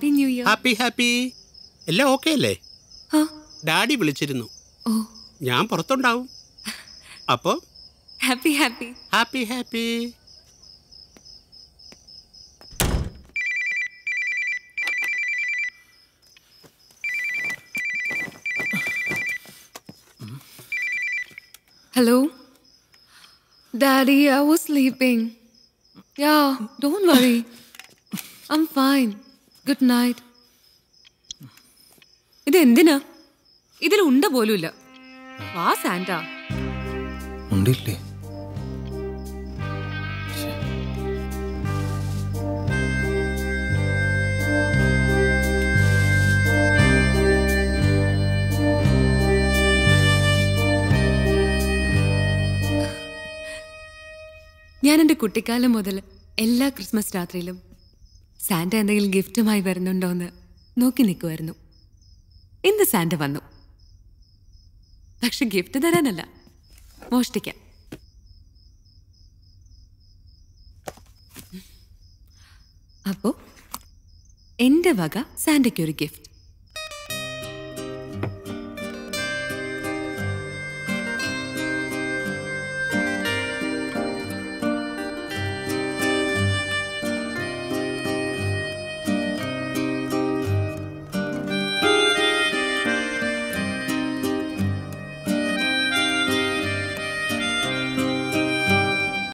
Happy new year. Happy happy. എല്ലാം okay അല്ലേ? Daddy വിളിച്ചിരുന്നു. ഓ, ഞാൻ പുറത്തുണ്ടാവും. അപ്പോ happy happy happy happy. Hello? Daddy, I was sleeping. Yeah, don't worry. I'm fine. Good night. ഇത് എന്തിനാ? ഇതിൽ ഉണ്ട പോലുമില്ല. വാ സാന്റാ. ഉണ്ടില്ലേ? ഞാൻ എൻ്റെ കുട്ടിക്കാലം മുതൽ എല്ലാ ക്രിസ്മസ് രാത്രിയിലും സാന്റ എന്തെങ്കിലും ഗിഫ്റ്റുമായി വരുന്നുണ്ടോ എന്ന് നോക്കി നിൽക്കുമായിരുന്നു. ഇന്ന് സാന്റ വന്നു. പക്ഷെ ഗിഫ്റ്റ് തരാനല്ല, മോഷ്ടിക്കാൻ. അപ്പോ എൻ്റെ വക സാന്റയ്ക്കൊരു ഗിഫ്റ്റ്.